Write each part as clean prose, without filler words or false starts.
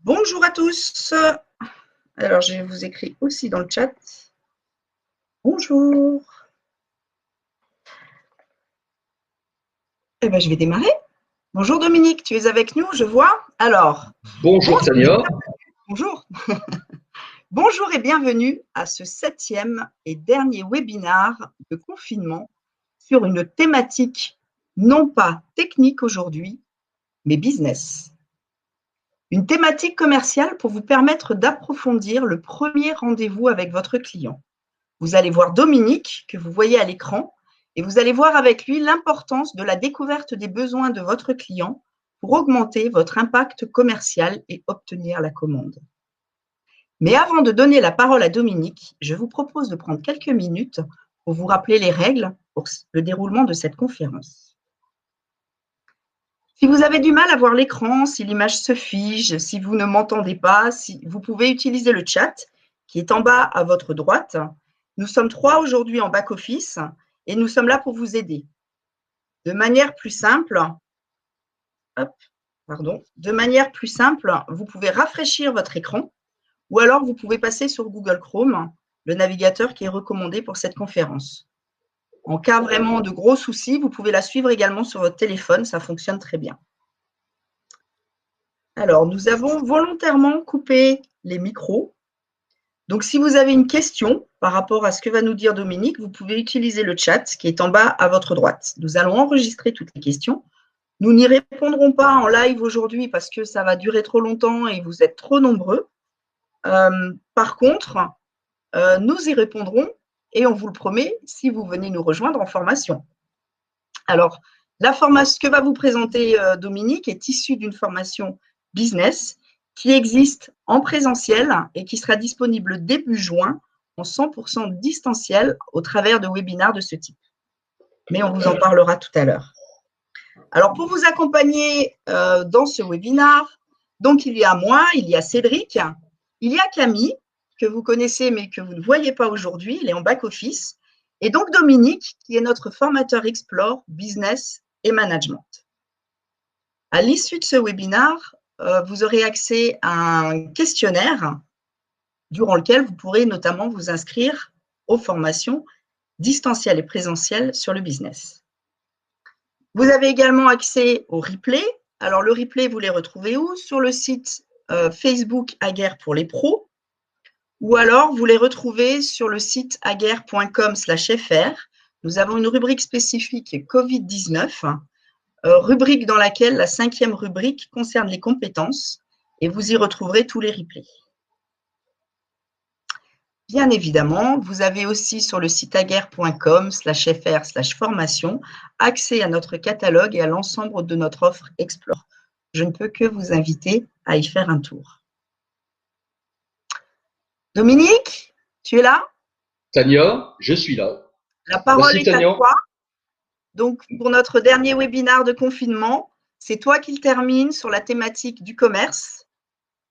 Bonjour à tous. Alors, je vous écris aussi dans le chat. Bonjour. Eh bien, je vais démarrer. Bonjour Dominique, tu es avec nous, je vois. Alors, Bonjour bonjour. Tania. Bonjour. Bonjour et bienvenue à ce 7e et dernier webinaire de confinement sur une thématique non pas technique aujourd'hui, mais business. Une thématique commerciale pour vous permettre d'approfondir le premier rendez-vous avec votre client. Vous allez voir Dominique, que vous voyez à l'écran, et vous allez voir avec lui l'importance de la découverte des besoins de votre client pour augmenter votre impact commercial et obtenir la commande. Mais avant de donner la parole à Dominique, je vous propose de prendre quelques minutes pour vous rappeler les règles pour le déroulement de cette conférence. Si vous avez du mal à voir l'écran, si l'image se fige, si vous ne m'entendez pas, vous pouvez utiliser le chat qui est en bas à votre droite. Nous sommes 3 aujourd'hui en back-office et nous sommes là pour vous aider. De manière plus simple, vous pouvez rafraîchir votre écran ou alors vous pouvez passer sur Google Chrome, le navigateur qui est recommandé pour cette conférence. En cas vraiment de gros soucis, vous pouvez la suivre également sur votre téléphone, ça fonctionne très bien. Alors, nous avons volontairement coupé les micros. Donc, si vous avez une question par rapport à ce que va nous dire Dominique, vous pouvez utiliser le chat qui est en bas à votre droite. Nous allons enregistrer toutes les questions. Nous n'y répondrons pas en live aujourd'hui parce que ça va durer trop longtemps et vous êtes trop nombreux. Par contre, nous y répondrons et on vous le promet si vous venez nous rejoindre en formation. Alors, ce que va vous présenter Dominique est issu d'une formation business qui existe en présentiel et qui sera disponible début juin en 100% distanciel au travers de webinaires de ce type. Mais on vous en parlera tout à l'heure. Alors, pour vous accompagner dans ce webinaire, donc il y a moi, il y a Cédric, il y a Camille, que vous connaissez mais que vous ne voyez pas aujourd'hui, il est en back-office, et donc Dominique, qui est notre formateur Explore, Business et Management. À l'issue de ce webinaire, vous aurez accès à un questionnaire durant lequel vous pourrez notamment vous inscrire aux formations distancielles et présentielles sur le business. Vous avez également accès au replay. Alors, le replay, vous les retrouvez où? Sur le site Facebook Aguerre pour les pros, ou alors vous les retrouvez sur le site aguerre.com/fr. Nous avons une rubrique spécifique Covid-19, rubrique dans laquelle la 5e rubrique concerne les compétences, et vous y retrouverez tous les replays. Bien évidemment, vous avez aussi sur le site aguerre.com/fr/formation accès à notre catalogue et à l'ensemble de notre offre Explore. Je ne peux que vous inviter à y faire un tour. Dominique, tu es là? Tania, je suis là. La parole Merci est à Tania. toi. Donc, pour notre dernier webinaire de confinement, c'est toi qui le termine sur la thématique du commerce.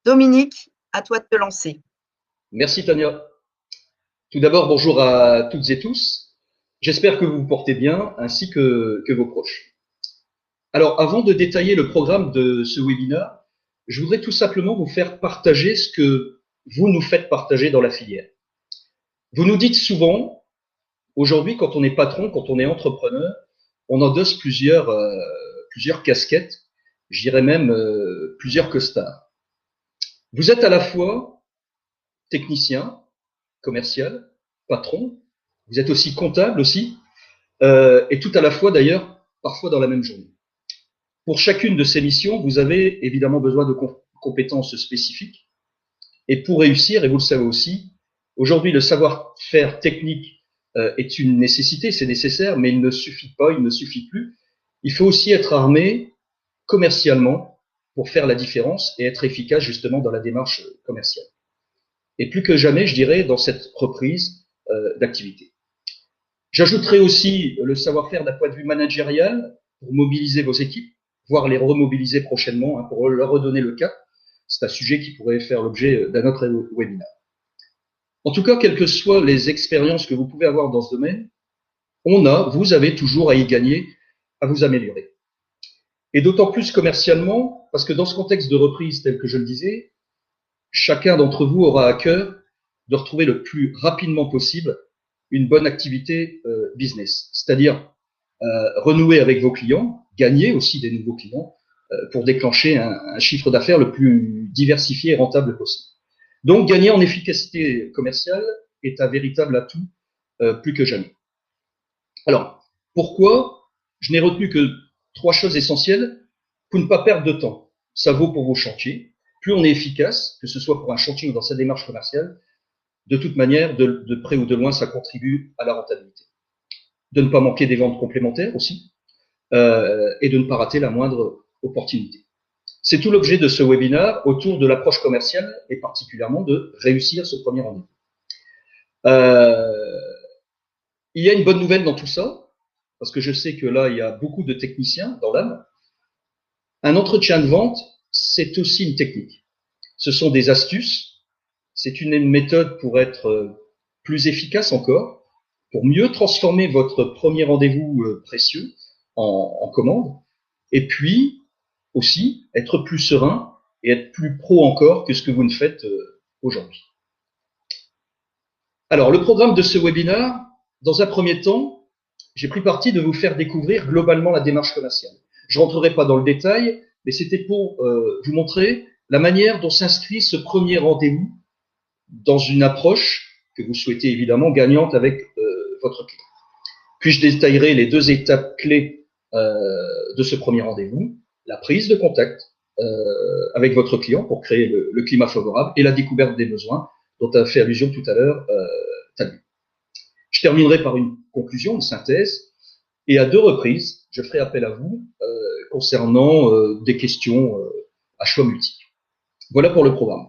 Dominique, à toi de te lancer. Merci Tania. Tout d'abord, bonjour à toutes et tous. J'espère que vous vous portez bien, ainsi que vos proches. Alors, avant de détailler le programme de ce webinaire, je voudrais tout simplement vous faire partager ce que vous nous faites partager dans la filière. Vous nous dites souvent, aujourd'hui, quand on est patron, quand on est entrepreneur, on endosse plusieurs casquettes, je dirais même plusieurs costards. Vous êtes à la fois technicien, commercial, patron, vous êtes aussi comptable aussi, et tout à la fois d'ailleurs, parfois dans la même journée. Pour chacune de ces missions, vous avez évidemment besoin de compétences spécifiques, et pour réussir, et vous le savez aussi, aujourd'hui le savoir-faire technique est une nécessité, c'est nécessaire, mais il ne suffit pas, il ne suffit plus. Il faut aussi être armé commercialement pour faire la différence et être efficace justement dans la démarche commerciale. Et plus que jamais, je dirais, dans cette reprise d'activité. J'ajouterai aussi le savoir-faire d'un point de vue managérial pour mobiliser vos équipes, voire les remobiliser prochainement hein, pour leur redonner le cap. C'est un sujet qui pourrait faire l'objet d'un autre webinaire. En tout cas, quelles que soient les expériences que vous pouvez avoir dans ce domaine, vous avez toujours à y gagner, à vous améliorer. Et d'autant plus commercialement, parce que dans ce contexte de reprise tel que je le disais, chacun d'entre vous aura à cœur de retrouver le plus rapidement possible une bonne activité business, c'est-à-dire renouer avec vos clients, gagner aussi des nouveaux clients pour déclencher un chiffre d'affaires le plus diversifié et rentable possible. Donc, gagner en efficacité commerciale est un véritable atout plus que jamais. Alors, pourquoi? Je n'ai retenu que 3 choses essentielles pour ne pas perdre de temps. Ça vaut pour vos chantiers. Plus on est efficace, que ce soit pour un chantier ou dans sa démarche commerciale, de toute manière, de près ou de loin, ça contribue à la rentabilité. De ne pas manquer des ventes complémentaires aussi, et de ne pas rater la moindre opportunité. C'est tout l'objet de ce webinaire autour de l'approche commerciale et particulièrement de réussir ce premier rendez-vous. Il y a une bonne nouvelle dans tout ça, parce que je sais que là, il y a beaucoup de techniciens dans l'âme. Un entretien de vente, c'est aussi une technique. Ce sont des astuces, c'est une méthode pour être plus efficace encore, pour mieux transformer votre premier rendez-vous précieux en commande, et puis aussi être plus serein et être plus pro encore que ce que vous ne faites aujourd'hui. Alors, le programme de ce webinaire, dans un premier temps, j'ai pris parti de vous faire découvrir globalement la démarche commerciale. Je ne rentrerai pas dans le détail, mais c'était pour vous montrer la manière dont s'inscrit ce premier rendez-vous dans une approche que vous souhaitez évidemment gagnante avec votre client. Puis je détaillerai les 2 étapes clés de ce premier rendez-vous, la prise de contact avec votre client pour créer le climat favorable et la découverte des besoins dont a fait allusion tout à l'heure Tabu. Je terminerai par une conclusion, une synthèse, et à 2 reprises, je ferai appel à vous concernant des questions à choix multiples. Voilà pour le programme.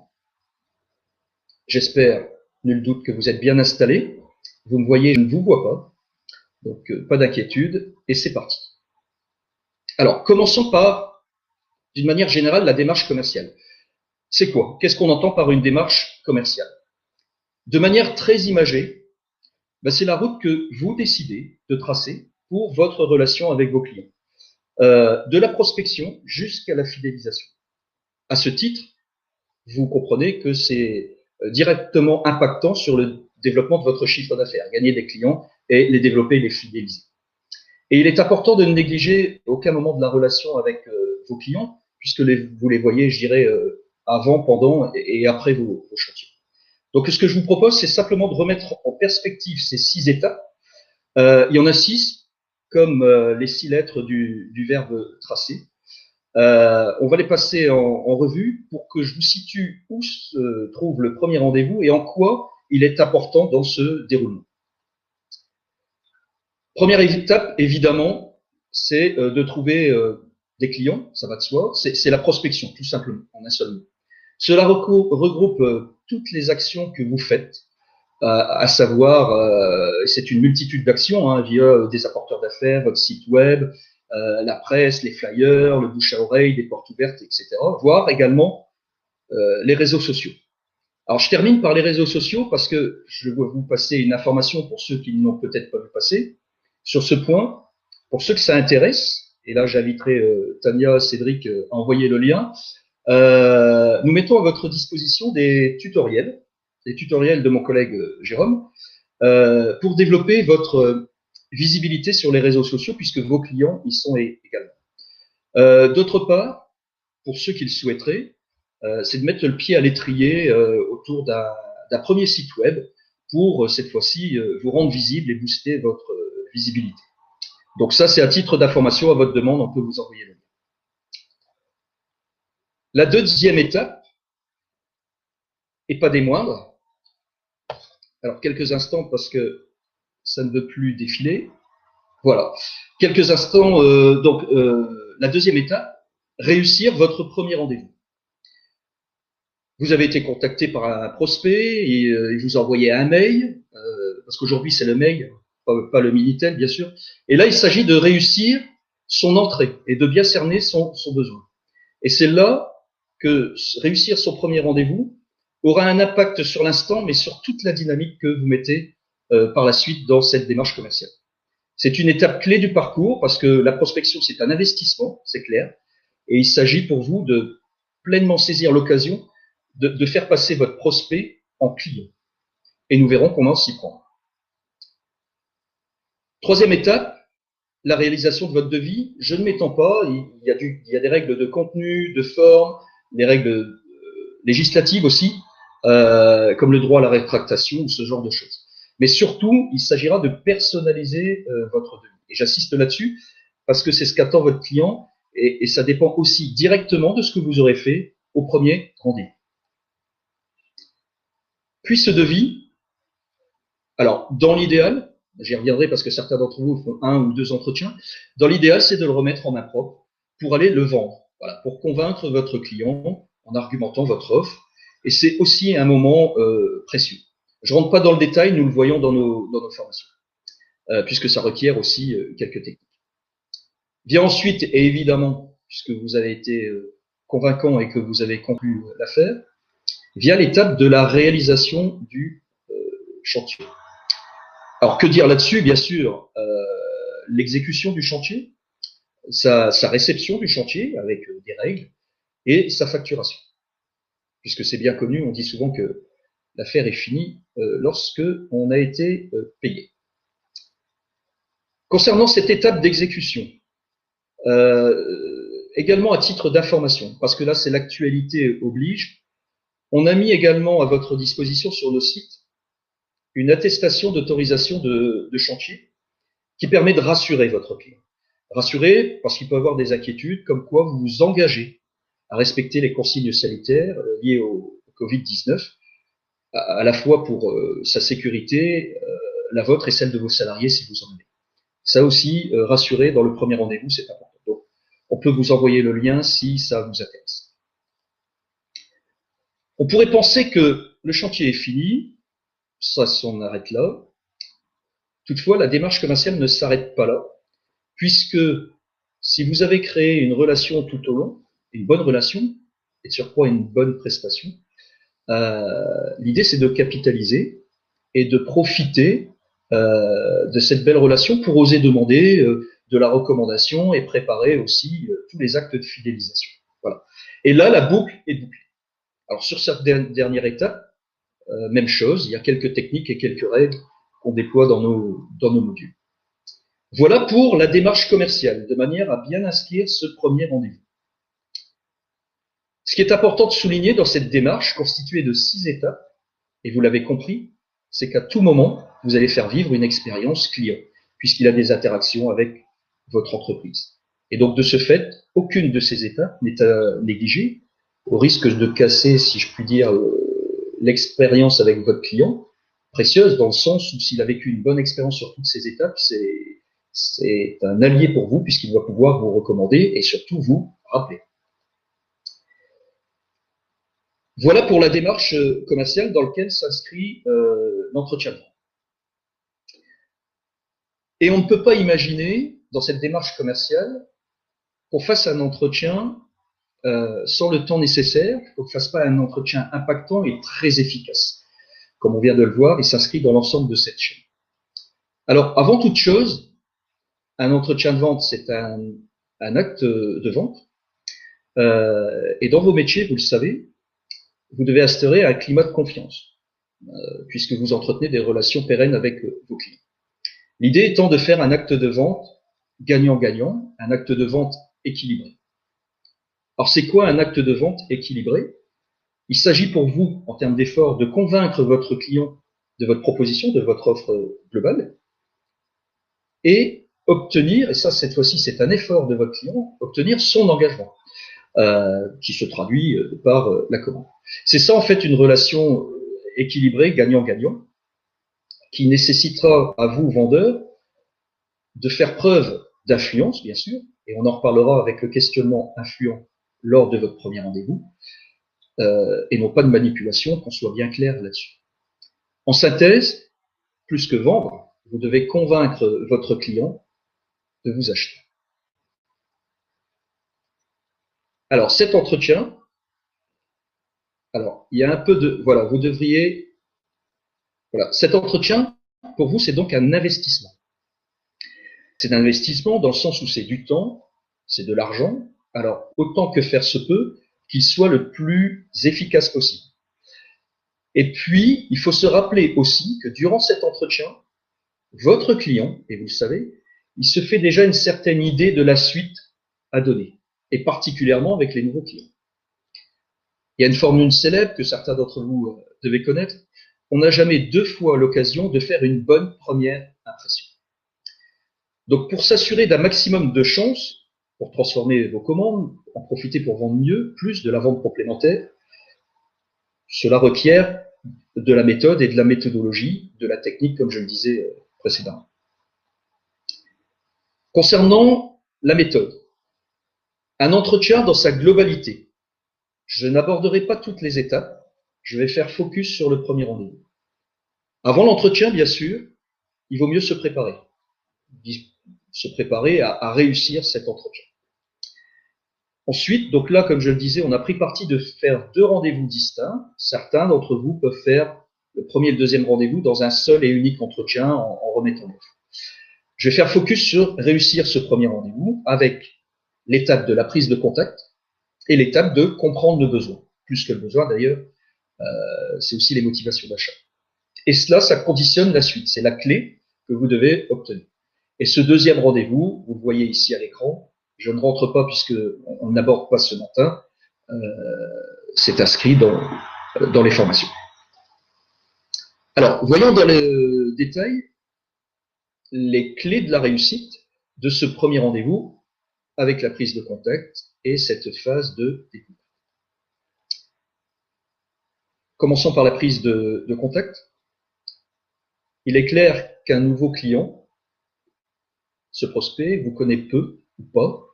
J'espère, nul doute, que vous êtes bien installés. Vous me voyez, je ne vous vois pas. Donc, pas d'inquiétude, et c'est parti. Alors, commençons par, d'une manière générale, la démarche commerciale. C'est quoi? Qu'est-ce qu'on entend par une démarche commerciale? De manière très imagée, c'est la route que vous décidez de tracer pour votre relation avec vos clients, de la prospection jusqu'à la fidélisation. À ce titre, vous comprenez que c'est directement impactant sur le développement de votre chiffre d'affaires, gagner des clients et les développer et les fidéliser. Et il est important de ne négliger aucun moment de la relation avec vos clients, puisque vous les voyez, je dirais, avant, pendant et après vos chantiers. Donc, ce que je vous propose, c'est simplement de remettre en perspective ces 6 étapes. Il y en a 6, comme les 6 lettres du verbe tracer. On va les passer en revue pour que je vous situe où se trouve le premier rendez-vous et en quoi il est important dans ce déroulement. Première étape, évidemment, c'est de trouver des clients, ça va de soi, c'est la prospection, tout simplement, en un seul mot. Cela regroupe toutes les actions que vous faites, à savoir, c'est une multitude d'actions via des apporteurs d'affaires, votre site web, la presse, les flyers, le bouche à oreille, des portes ouvertes, etc., voire également les réseaux sociaux. Alors, je termine par les réseaux sociaux parce que je vais vous passer une information pour ceux qui n'ont peut-être pas vu passer. Sur ce point, pour ceux que ça intéresse, et là j'inviterai Tania, Cédric à envoyer le lien, nous mettons à votre disposition des tutoriels de mon collègue Jérôme, pour développer votre visibilité sur les réseaux sociaux puisque vos clients y sont également. D'autre part, pour ceux qui le souhaiteraient, c'est de mettre le pied à l'étrier autour d'un premier site web pour cette fois-ci vous rendre visible et booster votre visibilité. Donc ça, c'est à titre d'information, à votre demande, on peut vous envoyer le lien. La deuxième étape, et pas des moindres, alors quelques instants parce que ça ne veut plus défiler, voilà, quelques instants, la deuxième étape, réussir votre premier rendez-vous. Vous avez été contacté par un prospect et il vous a envoyé un mail, parce qu'aujourd'hui c'est le mail, pas le Minitel bien sûr. Et là, il s'agit de réussir son entrée et de bien cerner son besoin. Et c'est là que réussir son premier rendez-vous aura un impact sur l'instant, mais sur toute la dynamique que vous mettez par la suite dans cette démarche commerciale. C'est une étape clé du parcours parce que la prospection, c'est un investissement, c'est clair. Et il s'agit pour vous de pleinement saisir l'occasion de faire passer votre prospect en client. Et nous verrons comment s'y prendre. Troisième étape, la réalisation de votre devis. Je ne m'étends pas, il y a des règles de contenu, de forme, des règles législatives aussi, comme le droit à la rétractation ou ce genre de choses. Mais surtout, il s'agira de personnaliser votre devis. Et j'insiste là-dessus parce que c'est ce qu'attend votre client et ça dépend aussi directement de ce que vous aurez fait au premier rendez-vous. Puis ce devis, alors dans l'idéal, j'y reviendrai parce que certains d'entre vous font 1 ou 2 entretiens, dans l'idéal, c'est de le remettre en main propre pour aller le vendre, voilà, pour convaincre votre client en argumentant votre offre. Et c'est aussi un moment précieux. Je ne rentre pas dans le détail, nous le voyons dans nos formations, puisque ça requiert aussi quelques techniques. Vient ensuite, et évidemment, puisque vous avez été convaincant et que vous avez conclu l'affaire, vient l'étape de la réalisation du chantier. Alors, que dire là-dessus? Bien sûr, l'exécution du chantier, sa réception du chantier avec des règles et sa facturation. Puisque c'est bien connu, on dit souvent que l'affaire est finie lorsque on a été payé. Concernant cette étape d'exécution, également à titre d'information, parce que là c'est l'actualité oblige, on a mis également à votre disposition sur nos sites une attestation d'autorisation de chantier qui permet de rassurer votre client. Rassurer parce qu'il peut avoir des inquiétudes comme quoi vous vous engagez à respecter les consignes sanitaires liées au Covid-19, à la fois pour sa sécurité, la vôtre et celle de vos salariés si vous en avez. Ça aussi, rassurer dans le premier rendez-vous, c'est important. Donc, on peut vous envoyer le lien si ça vous intéresse. On pourrait penser que le chantier est fini, ça s'en arrête là. Toutefois, la démarche commerciale ne s'arrête pas là, puisque si vous avez créé une relation tout au long, une bonne relation, et de surcroît une bonne prestation, l'idée c'est de capitaliser et de profiter de cette belle relation pour oser demander de la recommandation et préparer aussi tous les actes de fidélisation. Voilà. Et là, la boucle est bouclée. Alors sur cette dernière étape, même chose, il y a quelques techniques et quelques règles qu'on déploie dans nos modules. Voilà pour la démarche commerciale, de manière à bien inscrire ce premier rendez-vous. Ce qui est important de souligner dans cette démarche constituée de 6 étapes, et vous l'avez compris, c'est qu'à tout moment, vous allez faire vivre une expérience client, puisqu'il a des interactions avec votre entreprise. Et donc, de ce fait, aucune de ces étapes n'est à négliger, au risque de casser, si je puis dire, l'expérience avec votre client, précieuse dans le sens où s'il a vécu une bonne expérience sur toutes ces étapes, c'est un allié pour vous, puisqu'il va pouvoir vous recommander et surtout vous rappeler. Voilà pour la démarche commerciale dans laquelle s'inscrit l'entretien de vente. Et on ne peut pas imaginer, dans cette démarche commerciale, qu'on fasse un entretien sans le temps nécessaire, qu'on ne fasse pas un entretien impactant et très efficace. Comme on vient de le voir, il s'inscrit dans l'ensemble de cette chaîne. Alors, avant toute chose, un entretien de vente, c'est un acte de vente. Et dans vos métiers, vous le savez, vous devez instaurer un climat de confiance, puisque vous entretenez des relations pérennes avec vos clients. L'idée étant de faire un acte de vente gagnant-gagnant, un acte de vente équilibré. Alors, c'est quoi un acte de vente équilibré? Il s'agit pour vous, en termes d'effort, de convaincre votre client de votre proposition, de votre offre globale, et obtenir, et ça, cette fois-ci, c'est un effort de votre client, obtenir son engagement, qui se traduit par la commande. C'est ça, en fait, une relation équilibrée, gagnant-gagnant, qui nécessitera à vous, vendeurs, de faire preuve d'influence, bien sûr, et on en reparlera avec le questionnement influent lors de votre premier rendez-vous, et non pas de manipulation, qu'on soit bien clair là-dessus. En synthèse, plus que vendre, vous devez convaincre votre client de vous acheter. Alors, cet entretien, alors, il y a un peu de, voilà, vous devriez, voilà, cet entretien, pour vous, c'est donc un investissement. C'est un investissement dans le sens où c'est du temps, c'est de l'argent, alors autant que faire se peut, qu'il soit le plus efficace possible. Et puis, il faut se rappeler aussi que durant cet entretien, votre client, et vous le savez, il se fait déjà une certaine idée de la suite à donner, et particulièrement avec les nouveaux clients. Il y a une formule célèbre que certains d'entre vous devez connaître. On n'a jamais 2 fois l'occasion de faire une bonne première impression. Donc, pour s'assurer d'un maximum de chances, pour transformer vos commandes, en profiter pour vendre mieux, plus de la vente complémentaire, cela requiert de la méthode et de la méthodologie, de la technique, comme je le disais précédemment. Concernant la méthode, un entretien dans sa globalité. Je n'aborderai pas toutes les étapes, je vais faire focus sur le premier rendez-vous. Avant l'entretien, bien sûr, il vaut mieux se préparer. Se préparer à réussir cet entretien. Ensuite, donc là, comme je le disais, on a pris parti de faire 2 rendez-vous distincts. Certains d'entre vous peuvent faire le premier et le deuxième rendez-vous dans un seul et unique entretien en remettant l'offre. Je vais faire focus sur réussir ce premier rendez-vous avec l'étape de la prise de contact et l'étape de comprendre le besoin. Plus que le besoin d'ailleurs, c'est aussi les motivations d'achat. Et cela, ça conditionne la suite. C'est la clé que vous devez obtenir. Et ce deuxième rendez-vous, vous le voyez ici à l'écran, je ne rentre pas puisque on n'aborde pas ce matin, c'est inscrit dans les formations. Alors, voyons dans le détail les clés de la réussite de ce premier rendez-vous avec la prise de contact et cette phase de découverte. Commençons par la prise de contact. Il est clair qu'un nouveau client, ce prospect, vous connaît peu ou pas.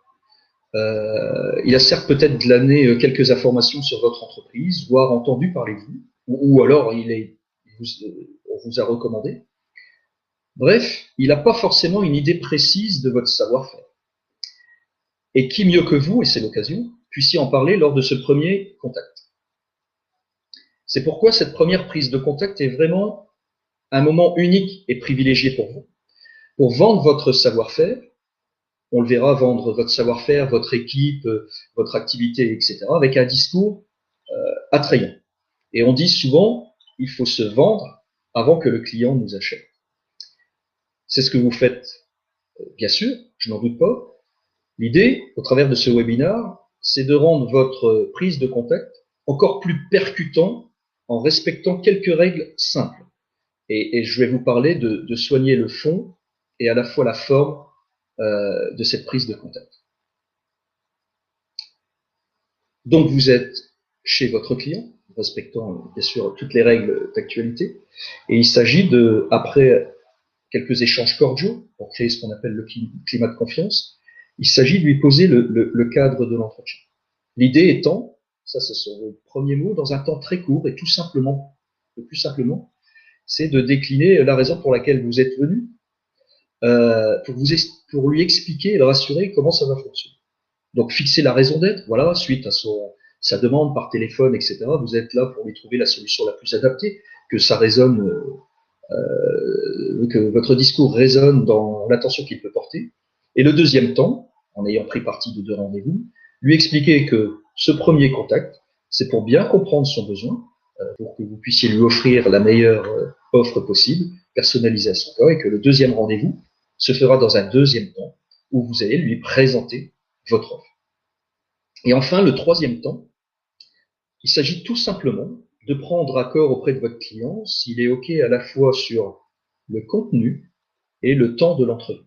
Il a certes peut-être glané quelques informations sur votre entreprise, voire entendu parler de vous, ou alors on vous a recommandé. Bref, il n'a pas forcément une idée précise de votre savoir-faire. Et qui mieux que vous, et c'est l'occasion, puissiez en parler lors de ce premier contact. C'est pourquoi cette première prise de contact est vraiment un moment unique et privilégié pour vous. Pour vendre votre savoir-faire, on le verra, vendre votre savoir-faire, votre équipe, votre activité, etc., avec un discours attrayant. Et on dit souvent, il faut se vendre avant que le client nous achète. C'est ce que vous faites, bien sûr, je n'en doute pas. L'idée, au travers de ce webinaire, c'est de rendre votre prise de contact encore plus percutant en respectant quelques règles simples. Et je vais vous parler de soigner le fond et à la fois la forme de cette prise de contact. Donc vous êtes chez votre client, respectant bien sûr toutes les règles d'actualité, et il s'agit de, après quelques échanges cordiaux pour créer ce qu'on appelle le climat de confiance, il s'agit de lui poser le cadre de l'entretien. L'idée étant, ça ce sont vos premiers mots, dans un temps très court et tout simplement, le plus simplement, c'est de décliner la raison pour laquelle vous êtes venu, pour lui expliquer et le rassurer comment ça va fonctionner. Donc fixer la raison d'être, voilà, suite à sa demande par téléphone, etc. Vous êtes là pour lui trouver la solution la plus adaptée, que ça résonne, que votre discours résonne dans l'attention qu'il peut porter. Et le deuxième temps, en ayant pris parti de 2 rendez-vous, lui expliquer que ce premier contact, c'est pour bien comprendre son besoin, pour que vous puissiez lui offrir la meilleure offre possible, personnalisée à son cas, et que le deuxième rendez-vous se fera dans un deuxième temps, où vous allez lui présenter votre offre. Et enfin, le troisième temps, il s'agit tout simplement de prendre accord auprès de votre client s'il est OK à la fois sur le contenu et le temps de l'entrevue.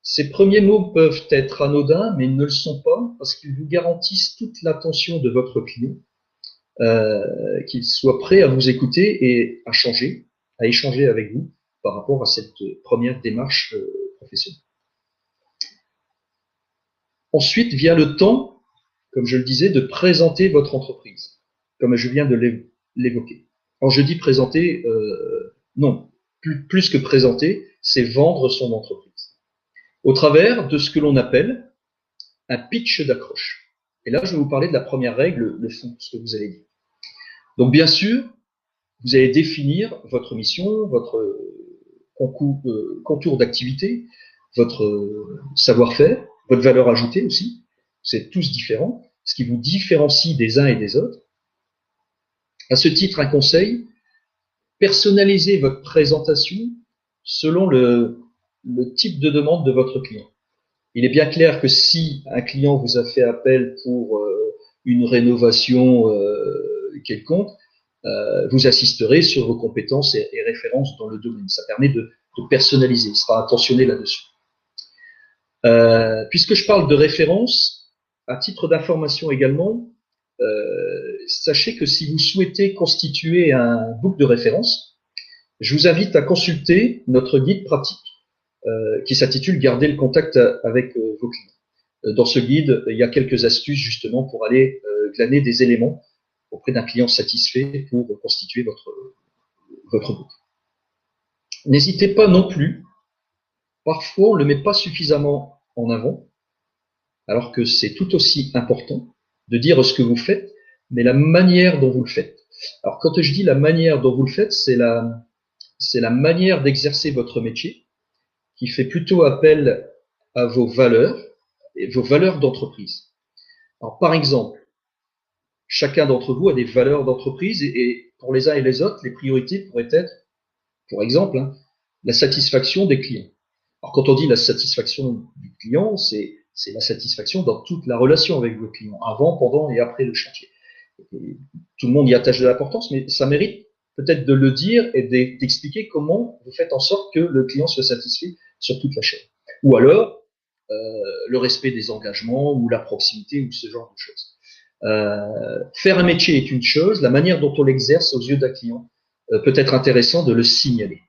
Ces premiers mots peuvent être anodins, mais ils ne le sont pas parce qu'ils vous garantissent toute l'attention de votre client, qu'il soit prêt à vous écouter et à échanger avec vous par rapport à cette première démarche professionnelle. Ensuite vient le temps, comme je le disais, de présenter votre entreprise, comme je viens de l'évoquer. Quand je dis présenter, non, plus que présenter, c'est vendre son entreprise. Au travers de ce que l'on appelle un pitch d'accroche. Et là, je vais vous parler de la première règle, le fond, ce que vous allez dire. Donc, bien sûr, vous allez définir votre mission, votre contour d'activité, votre savoir-faire, votre valeur ajoutée aussi. C'est tous différents, ce qui vous différencie des uns et des autres. À ce titre, un conseil, personnalisez votre présentation selon le type de demande de votre client. Il est bien clair que si un client vous a fait appel pour une rénovation quelconque, vous assisterez sur vos compétences et références dans le domaine. Ça permet de personnaliser, il sera attentionné là-dessus. Puisque je parle de références, à titre d'information également, sachez que si vous souhaitez constituer un book de références, je vous invite à consulter notre guide pratique qui s'intitule « Garder le contact avec vos clients ». Dans ce guide, il y a quelques astuces justement pour aller glaner des éléments auprès d'un client satisfait pour constituer votre book. N'hésitez pas non plus, parfois on ne le met pas suffisamment en avant, alors que c'est tout aussi important de dire ce que vous faites, mais la manière dont vous le faites. Alors quand je dis la manière dont vous le faites, c'est la manière d'exercer votre métier qui fait plutôt appel à vos valeurs et vos valeurs d'entreprise. Alors par exemple, chacun d'entre vous a des valeurs d'entreprise et pour les uns et les autres, les priorités pourraient être, pour exemple, la satisfaction des clients. Alors quand on dit la satisfaction du client, c'est la satisfaction dans toute la relation avec vos clients, avant, pendant et après le chantier. Et tout le monde y attache de l'importance, mais ça mérite peut-être de le dire et d'expliquer comment vous faites en sorte que le client soit satisfait sur toute la chaîne. Ou alors, le respect des engagements ou la proximité ou ce genre de choses. Faire un métier est une chose, la manière dont on l'exerce aux yeux d'un client peut être intéressant de le signaler.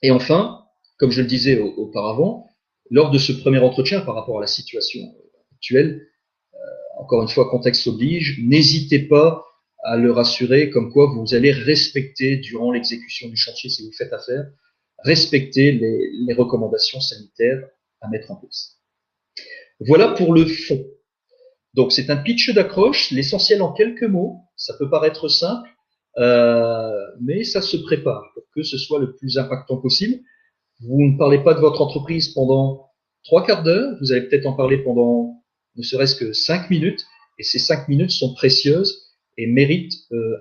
Et enfin, comme je le disais auparavant, lors de ce premier entretien par rapport à la situation actuelle, encore une fois, contexte oblige, n'hésitez pas à le rassurer comme quoi vous allez respecter durant l'exécution du chantier, si vous faites affaire, respecter les recommandations sanitaires à mettre en place. Voilà pour le fond. Donc c'est un pitch d'accroche, l'essentiel en quelques mots, ça peut paraître simple, mais ça se prépare pour que ce soit le plus impactant possible. Vous ne parlez pas de votre entreprise pendant 3/4 d'heure, vous allez peut-être en parler pendant ne serait-ce que 5 minutes, et ces 5 minutes sont précieuses et méritent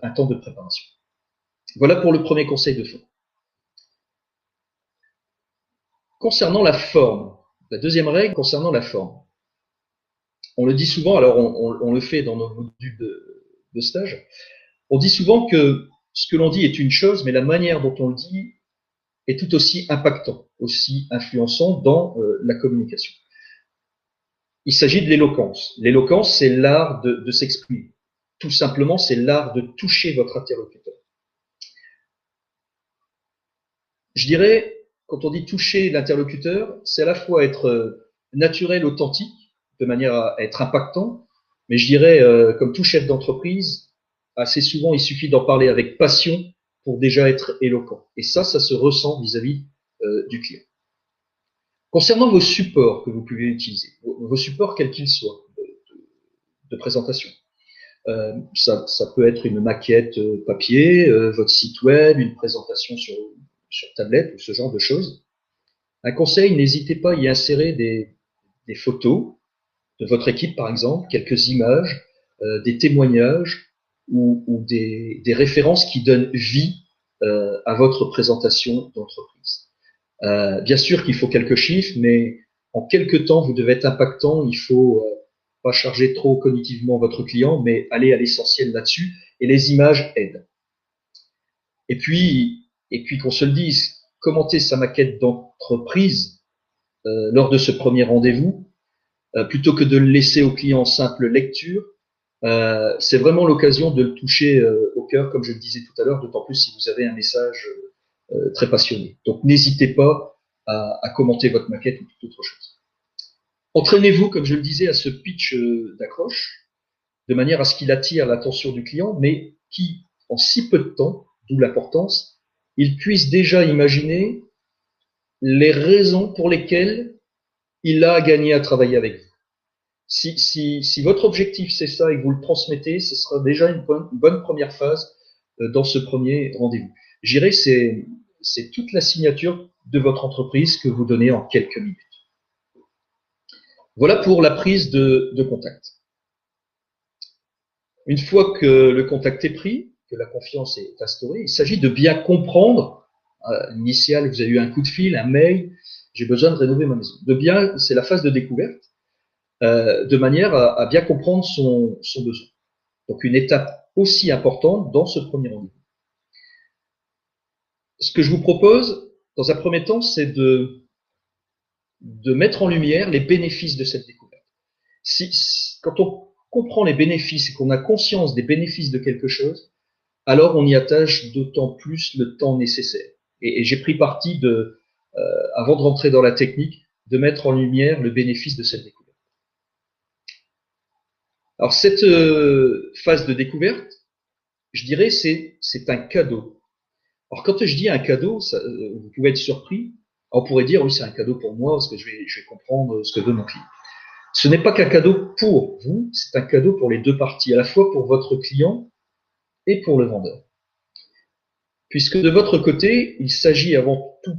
un temps de préparation. Voilà pour le premier conseil de fond. Concernant la forme, la deuxième règle concernant la forme. On le dit souvent, alors on le fait dans nos modules de stage, on dit souvent que ce que l'on dit est une chose, mais la manière dont on le dit est tout aussi impactant, aussi influençant dans la communication. Il s'agit de l'éloquence. L'éloquence, c'est l'art de s'exprimer. Tout simplement, c'est l'art de toucher votre interlocuteur. Je dirais, quand on dit toucher l'interlocuteur, c'est à la fois être naturel, authentique, de manière à être impactant, mais je dirais, comme tout chef d'entreprise, assez souvent, il suffit d'en parler avec passion pour déjà être éloquent. Et ça se ressent vis-à-vis du client. Concernant vos supports que vous pouvez utiliser, vos supports quels qu'ils soient de présentation, ça peut être une maquette papier, votre site web, une présentation sur tablette ou ce genre de choses. Un conseil, n'hésitez pas à y insérer des photos de votre équipe, par exemple, quelques images, des témoignages ou des références qui donnent vie à votre présentation d'entreprise. Bien sûr qu'il faut quelques chiffres, mais en quelques temps, vous devez être impactant. Il faut pas charger trop cognitivement votre client, mais aller à l'essentiel là-dessus. Et les images aident. Et puis qu'on se le dise, commenter sa maquette d'entreprise lors de ce premier rendez-vous, plutôt que de le laisser au client en simple lecture, c'est vraiment l'occasion de le toucher au cœur, comme je le disais tout à l'heure, d'autant plus si vous avez un message très passionné. Donc n'hésitez pas à commenter votre maquette ou toute autre chose. Entraînez-vous, comme je le disais, à ce pitch d'accroche, de manière à ce qu'il attire l'attention du client, mais qui, en si peu de temps, d'où l'importance, il puisse déjà imaginer les raisons pour lesquelles il a gagné à travailler avec vous. Si votre objectif c'est ça et que vous le transmettez, ce sera déjà une bonne première phase dans ce premier rendez-vous. Je dirais c'est toute la signature de votre entreprise que vous donnez en quelques minutes. Voilà pour la prise de contact. Une fois que le contact est pris, que la confiance est instaurée. Il s'agit de bien comprendre. Initial, vous avez eu un coup de fil, un mail, j'ai besoin de rénover ma maison. C'est la phase de découverte, de manière à bien comprendre son besoin. Donc une étape aussi importante dans ce premier rendez-vous. Ce que je vous propose, dans un premier temps, c'est de mettre en lumière les bénéfices de cette découverte. Quand on comprend les bénéfices et qu'on a conscience des bénéfices de quelque chose, alors on y attache d'autant plus le temps nécessaire. Et j'ai pris parti avant de rentrer dans la technique, de mettre en lumière le bénéfice de cette découverte. Alors cette phase de découverte, je dirais, c'est un cadeau. Alors quand je dis un cadeau, vous pouvez être surpris. On pourrait dire, oui, c'est un cadeau pour moi, parce que je vais comprendre ce que veut mon client. Ce n'est pas qu'un cadeau pour vous, c'est un cadeau pour les deux parties, à la fois pour votre client et pour le vendeur. Puisque de votre côté, il s'agit avant tout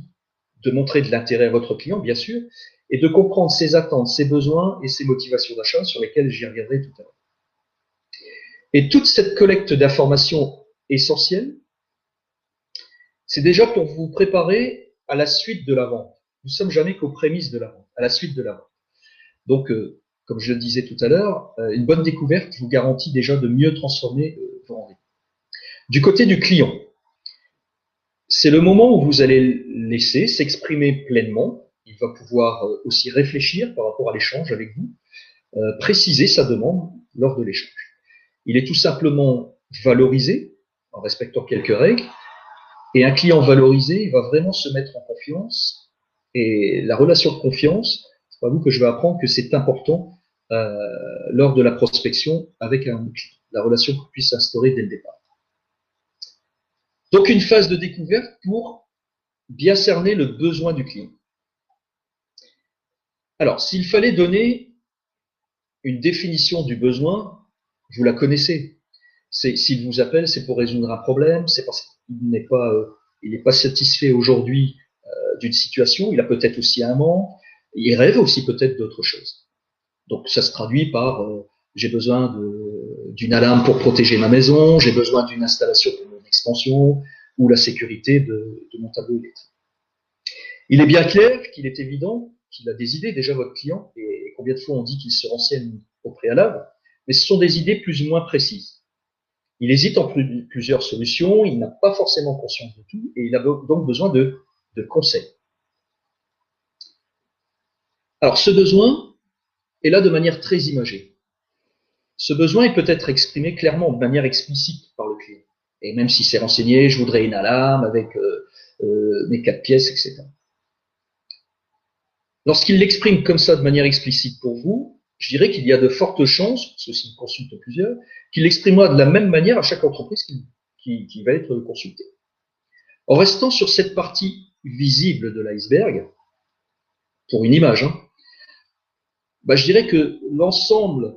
de montrer de l'intérêt à votre client, bien sûr, et de comprendre ses attentes, ses besoins et ses motivations d'achat, sur lesquelles j'y reviendrai tout à l'heure. Et toute cette collecte d'informations essentielles, c'est déjà pour vous préparer à la suite de la vente. Nous ne sommes jamais qu'aux prémices de la vente, à la suite de la vente. Donc, comme je le disais tout à l'heure, une bonne découverte vous garantit déjà de mieux transformer vos rendez-vous. Du côté du client, c'est le moment où vous allez laisser s'exprimer pleinement. Il va pouvoir aussi réfléchir par rapport à l'échange avec vous, préciser sa demande lors de l'échange. Il est tout simplement valorisé en respectant quelques règles. Et un client valorisé, il va vraiment se mettre en confiance. Et la relation de confiance, c'est pas vous que je vais apprendre que c'est important lors de la prospection avec un client. La relation puisse s'instaurer dès le départ. Donc une phase de découverte pour bien cerner le besoin du client. Alors, s'il fallait donner une définition du besoin, vous la connaissez. S'il vous appelle, c'est pour résoudre un problème, c'est parce qu'il n'est pas satisfait aujourd'hui d'une situation, il a peut-être aussi un manque, il rêve aussi peut-être d'autre chose. Donc ça se traduit par j'ai besoin d'une alarme pour protéger ma maison, j'ai besoin d'une installation pour mon extension ou la sécurité de mon tableau électrique. Il est bien clair qu'il est évident qu'il a des idées, déjà votre client, et combien de fois on dit qu'il se renseigne au préalable, mais ce sont des idées plus ou moins précises. Il hésite entre plusieurs solutions, il n'a pas forcément conscience de tout, et il a donc besoin de conseils. Alors ce besoin est là de manière très imagée. Ce besoin il peut être exprimé clairement de manière explicite par le client. Et même si c'est renseigné, je voudrais une alarme avec mes 4 pièces, etc. Lorsqu'il l'exprime comme ça de manière explicite pour vous, je dirais qu'il y a de fortes chances, parce que s'il consulte plusieurs, qu'il l'exprimera de la même manière à chaque entreprise qui va être consultée. En restant sur cette partie visible de l'iceberg, pour une image, je dirais que l'ensemble,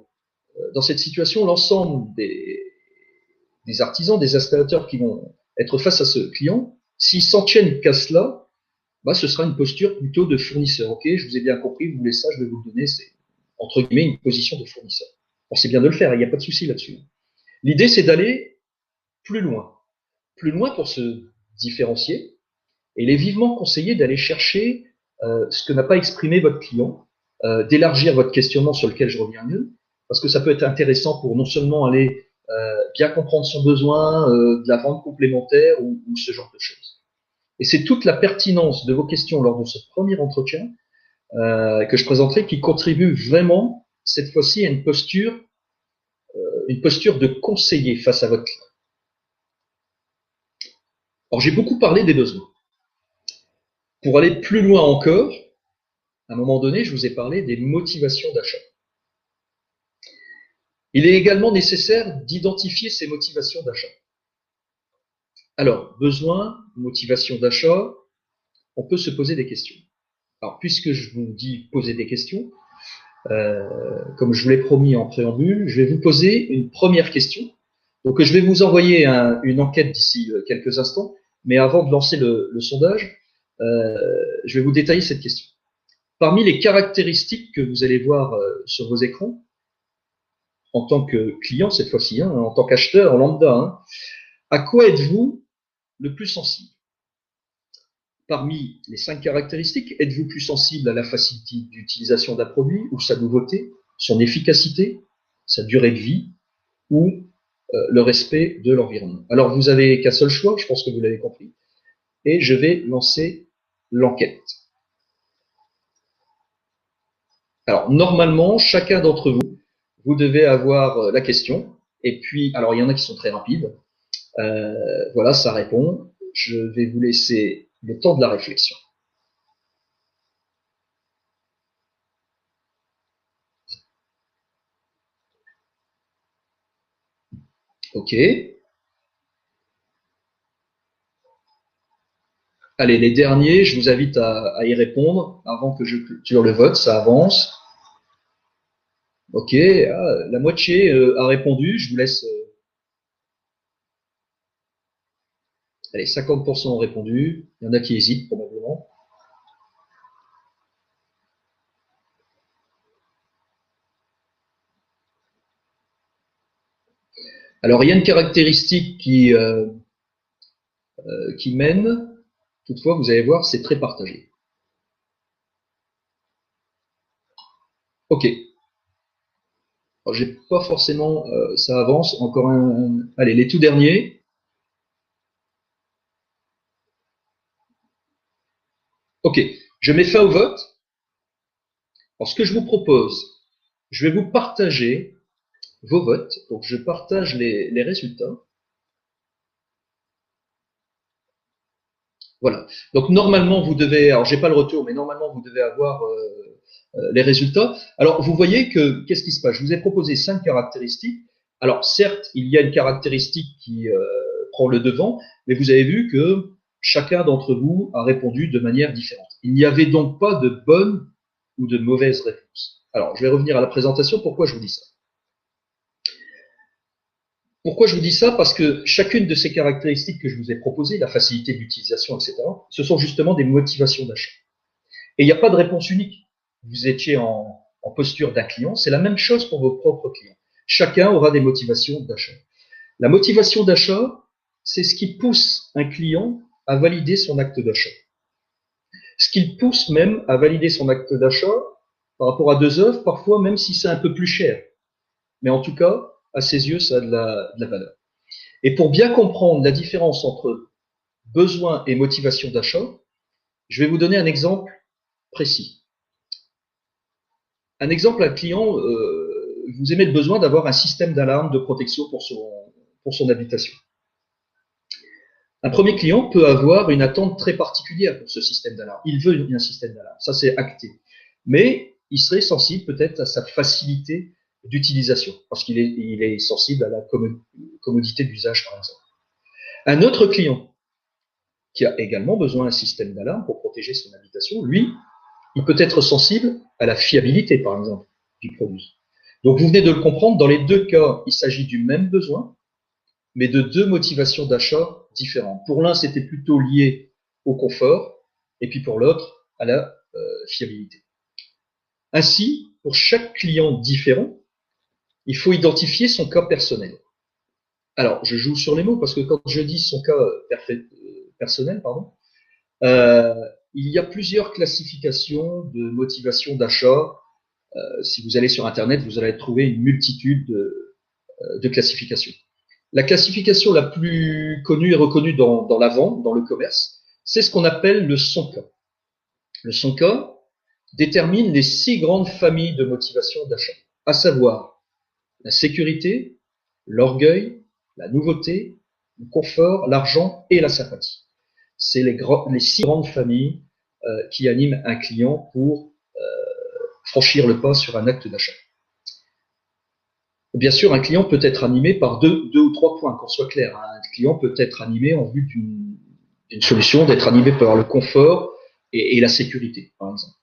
dans cette situation, l'ensemble des artisans, des installateurs qui vont être face à ce client, s'ils s'en tiennent qu'à cela, ce sera une posture plutôt de fournisseur. Ok, je vous ai bien compris, vous voulez ça, je vais vous le donner, c'est entre guillemets une position de fournisseur. Alors c'est bien de le faire, il n'y a pas de souci là-dessus. L'idée c'est d'aller plus loin pour se différencier, et il est vivement conseillé d'aller chercher ce que n'a pas exprimé votre client, d'élargir votre questionnement sur lequel je reviens mieux, parce que ça peut être intéressant pour non seulement aller bien comprendre son besoin, de la vente complémentaire ou ce genre de choses. Et c'est toute la pertinence de vos questions lors de ce premier entretien que je présenterai qui contribue vraiment, cette fois-ci, à une posture de conseiller face à votre client. Alors, j'ai beaucoup parlé des besoins. Pour aller plus loin encore, à un moment donné, je vous ai parlé des motivations d'achat. Il est également nécessaire d'identifier ces motivations d'achat. Alors, besoin, motivation d'achat, on peut se poser des questions. Alors, puisque je vous dis poser des questions, comme je vous l'ai promis en préambule, je vais vous poser une première question. Donc, je vais vous envoyer une enquête d'ici quelques instants, mais avant de lancer le sondage, je vais vous détailler cette question. Parmi les caractéristiques que vous allez voir sur vos écrans, en tant que client cette fois-ci, en tant qu'acheteur lambda, À quoi êtes-vous le plus sensible? Parmi les 5 caractéristiques, êtes-vous plus sensible à la facilité d'utilisation d'un produit ou sa nouveauté, son efficacité, sa durée de vie ou le respect de l'environnement? Alors, vous n'avez qu'un seul choix, je pense que vous l'avez compris, et je vais lancer l'enquête. Alors, normalement, chacun d'entre vous, vous devez avoir la question, et puis, alors il y en a qui sont très rapides, voilà, ça répond. Je vais vous laisser le temps de la réflexion. Ok. Allez, les derniers, je vous invite à y répondre avant que je clôture le vote, ça avance. Ok, la moitié a répondu, je vous laisse. Allez, 50% ont répondu, il y en a qui hésitent probablement. Alors, il y a une caractéristique qui mène, toutefois, vous allez voir, c'est très partagé. Ok. J'ai pas forcément, ça avance, encore allez, les tout derniers. Ok, je mets fin au vote. Alors, ce que je vous propose, je vais vous partager vos votes. Donc, je partage les résultats. Voilà. Donc, normalement, vous devez, alors j'ai pas le retour, mais normalement, vous devez avoir les résultats. Alors, vous voyez que, qu'est-ce qui se passe? Je vous ai proposé 5 caractéristiques. Alors, certes, il y a une caractéristique qui prend le devant, mais vous avez vu que chacun d'entre vous a répondu de manière différente. Il n'y avait donc pas de bonne ou de mauvaise réponse. Alors, je vais revenir à la présentation. Pourquoi je vous dis ça? Pourquoi je vous dis ça? Parce que chacune de ces caractéristiques que je vous ai proposées, la facilité d'utilisation, etc., ce sont justement des motivations d'achat. Et il n'y a pas de réponse unique. Vous étiez en posture d'un client, c'est la même chose pour vos propres clients. Chacun aura des motivations d'achat. La motivation d'achat, c'est ce qui pousse un client à valider son acte d'achat. Ce qui pousse même à valider son acte d'achat par rapport à 2 œuvres, parfois même si c'est un peu plus cher. Mais en tout cas, à ses yeux, ça a de la valeur. Et pour bien comprendre la différence entre besoin et motivation d'achat, je vais vous donner un exemple précis. Un exemple, un client, vous aimez le besoin d'avoir un système d'alarme de protection pour son habitation. Un premier client peut avoir une attente très particulière pour ce système d'alarme. Il veut un système d'alarme, ça c'est acté. Mais il serait sensible peut-être à sa facilité d'utilisation, parce qu'il est sensible à la commodité d'usage, par exemple. Un autre client qui a également besoin d'un système d'alarme pour protéger son habitation, lui, il peut être sensible à la fiabilité, par exemple, du produit. Donc, vous venez de le comprendre, dans les 2 cas, il s'agit du même besoin, mais de 2 motivations d'achat différentes. Pour l'un, c'était plutôt lié au confort, et puis pour l'autre, à la fiabilité. Ainsi, pour chaque client différent, il faut identifier son cas personnel. Alors, je joue sur les mots parce que quand je dis son cas personnel, pardon, euh, il y a plusieurs classifications de motivation d'achat. Si vous allez sur Internet, vous allez trouver une multitude de classifications. La classification la plus connue et reconnue dans la vente, dans le commerce, c'est ce qu'on appelle le SONCA. Le SONCA détermine les 6 grandes familles de motivation d'achat, à savoir la sécurité, l'orgueil, la nouveauté, le confort, l'argent et la sympathie. C'est les 6 grandes familles qui animent un client pour franchir le pas sur un acte d'achat. Bien sûr, un client peut être animé par deux ou 3 points, qu'on soit clair. Un client peut être animé en vue d'une solution, d'être animé par le confort et la sécurité, par exemple.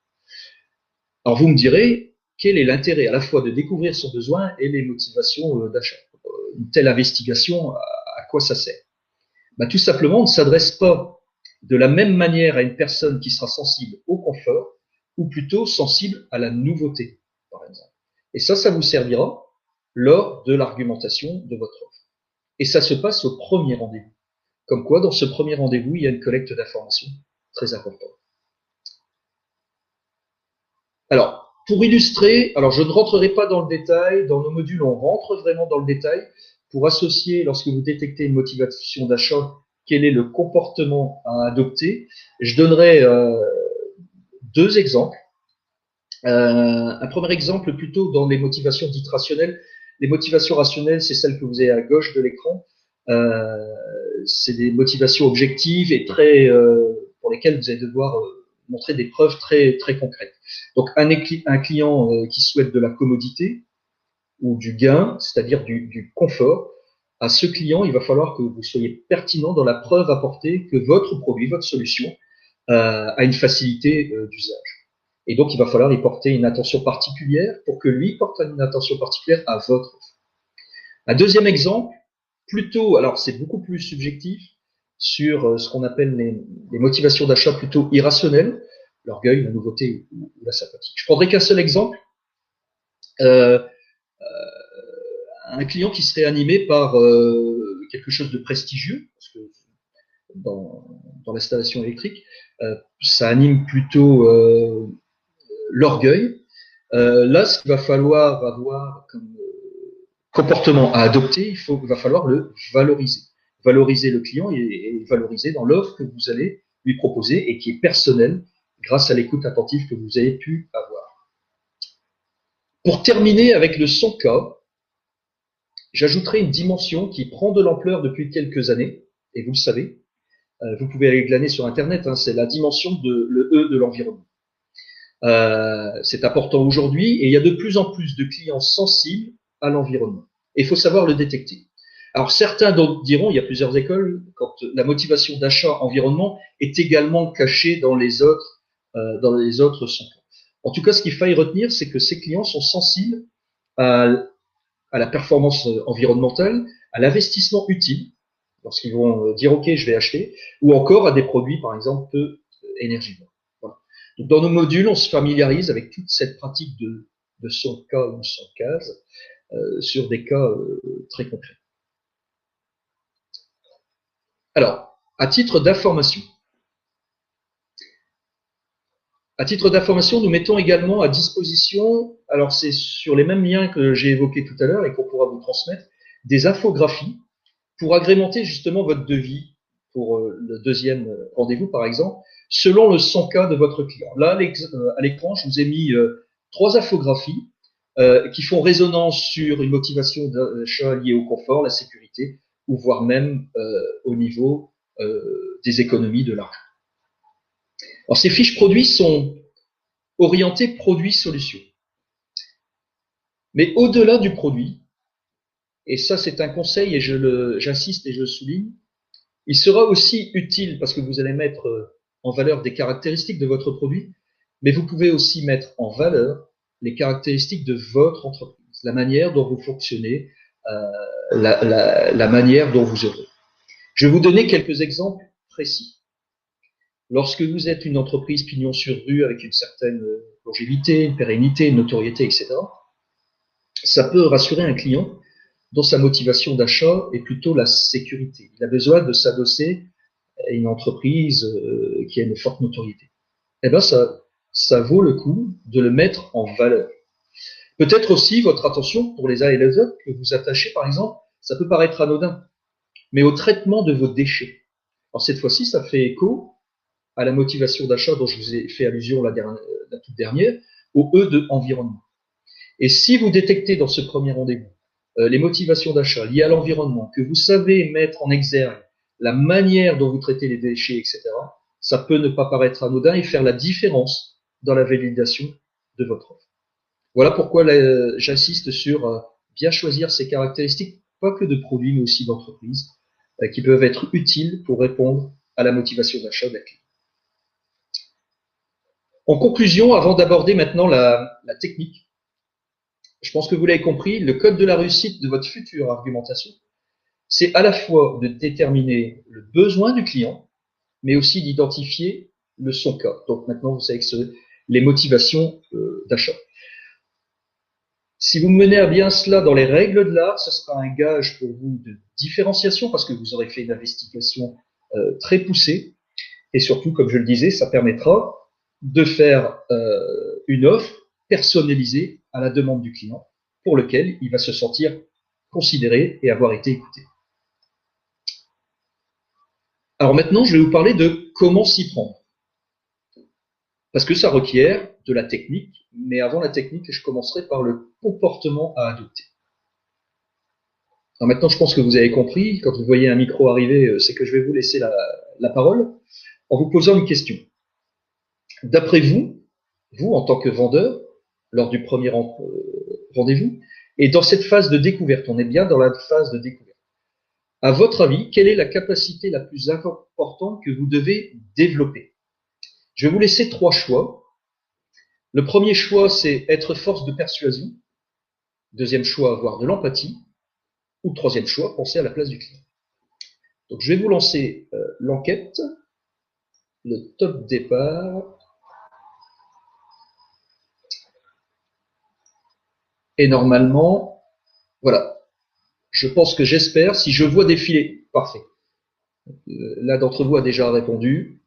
Alors vous me direz, quel est l'intérêt à la fois de découvrir son besoin et les motivations d'achat? Une telle investigation, à quoi ça sert? Tout simplement, on ne s'adresse pas de la même manière à une personne qui sera sensible au confort ou plutôt sensible à la nouveauté, par exemple. Et ça vous servira lors de l'argumentation de votre offre. Et ça se passe au premier rendez-vous. Comme quoi, dans ce premier rendez-vous, il y a une collecte d'informations très importante. Alors, pour illustrer, alors je ne rentrerai pas dans le détail, dans nos modules, on rentre vraiment dans le détail pour associer, lorsque vous détectez une motivation d'achat, quel est le comportement à adopter. Je donnerai deux exemples. Un premier exemple plutôt dans les motivations dites rationnelles. Les motivations rationnelles, c'est celles que vous avez à gauche de l'écran. C'est des motivations objectives et très pour lesquelles vous allez devoir montrer des preuves très très concrètes. Donc un client qui souhaite de la commodité ou du gain, c'est-à-dire du confort, à ce client, il va falloir que vous soyez pertinent dans la preuve apportée que votre produit, votre solution a une facilité d'usage. Et donc, il va falloir y porter une attention particulière pour que lui porte une attention particulière à votre offre. Un deuxième exemple, plutôt, alors c'est beaucoup plus subjectif, sur ce qu'on appelle les motivations d'achat plutôt irrationnelles, l'orgueil, la nouveauté ou la sympathie. Je prendrai qu'un seul exemple. Un client qui serait animé par quelque chose de prestigieux, parce que dans l'installation électrique, ça anime plutôt l'orgueil. Là, ce qu'il va falloir avoir comme comportement à adopter, il va falloir le valoriser. Valoriser le client et valoriser dans l'offre que vous allez lui proposer et qui est personnelle grâce à l'écoute attentive que vous avez pu avoir. Pour terminer avec le son cas, j'ajouterai une dimension qui prend de l'ampleur depuis quelques années, et vous le savez, vous pouvez aller glaner sur Internet, hein, c'est la dimension de le E de l'environnement. C'est important aujourd'hui et il y a de plus en plus de clients sensibles à l'environnement. Et il faut savoir le détecter. Alors certains diront, il y a plusieurs écoles, quand la motivation d'achat environnement est également cachée dans les autres sons. En tout cas, ce qu'il faille retenir, c'est que ces clients sont sensibles à la performance environnementale, à l'investissement utile, lorsqu'ils vont dire OK, je vais acheter, ou encore à des produits, par exemple, peu énergivores. Voilà. Donc, dans nos modules, on se familiarise avec toute cette pratique de son cas ou son case sur des cas très concrets. Alors, à titre d'information, nous mettons également à disposition, alors c'est sur les mêmes liens que j'ai évoqués tout à l'heure et qu'on pourra vous transmettre, des infographies pour agrémenter justement votre devis pour le deuxième rendez-vous, par exemple, selon le 100K de votre client. Là, à l'écran, je vous ai mis 3 infographies qui font résonance sur une motivation d'achat liée au confort, la sécurité, ou voire même au niveau des économies de l'argent. Alors, ces fiches produits sont orientées produit-solution. Mais au-delà du produit, et ça c'est un conseil et j'insiste et je le souligne, il sera aussi utile parce que vous allez mettre en valeur des caractéristiques de votre produit, mais vous pouvez aussi mettre en valeur les caractéristiques de votre entreprise, la manière dont vous fonctionnez, la manière dont vous œuvrez. Je vais vous donner quelques exemples précis. Lorsque vous êtes une entreprise pignon sur rue avec une certaine longévité, une pérennité, une notoriété, etc., ça peut rassurer un client dont sa motivation d'achat est plutôt la sécurité. Il a besoin de s'adosser à une entreprise qui a une forte notoriété. Eh bien, ça vaut le coup de le mettre en valeur. Peut-être aussi votre attention pour les uns et les autres que vous attachez, par exemple, ça peut paraître anodin, mais au traitement de vos déchets. Alors cette fois-ci, ça fait écho à la motivation d'achat dont je vous ai fait allusion la toute dernière, au E de environnement. Et si vous détectez dans ce premier rendez-vous les motivations d'achat liées à l'environnement, que vous savez mettre en exergue la manière dont vous traitez les déchets, etc., ça peut ne pas paraître anodin et faire la différence dans la validation de votre offre. Voilà pourquoi j'insiste sur bien choisir ces caractéristiques, pas que de produits, mais aussi d'entreprise, qui peuvent être utiles pour répondre à la motivation d'achat d'un client. En conclusion, avant d'aborder maintenant la technique, je pense que vous l'avez compris, le code de la réussite de votre future argumentation, c'est à la fois de déterminer le besoin du client, mais aussi d'identifier son cas. Donc maintenant, vous savez que les motivations d'achat. Si vous menez à bien cela dans les règles de l'art, ce sera un gage pour vous de différenciation parce que vous aurez fait une investigation très poussée. Et surtout, comme je le disais, ça permettra de faire une offre personnalisée à la demande du client pour lequel il va se sentir considéré et avoir été écouté. Alors maintenant, je vais vous parler de comment s'y prendre. Parce que ça requiert de la technique, mais avant la technique, je commencerai par le comportement à adopter. Alors maintenant, je pense que vous avez compris, quand vous voyez un micro arriver, c'est que je vais vous laisser la parole en vous posant une question. D'après vous, vous en tant que vendeur, lors du premier rendez-vous, et dans cette phase de découverte, on est bien dans la phase de découverte. À votre avis, quelle est la capacité la plus importante que vous devez développer? Je vais vous laisser 3 choix. Le premier choix, c'est être force de persuasion. Deuxième choix, avoir de l'empathie. Ou troisième choix, penser à la place du client. Donc, je vais vous lancer l'enquête, le top départ. Et normalement, voilà. Je pense que j'espère, si je vois défiler, parfait. L'un d'entre vous a déjà répondu.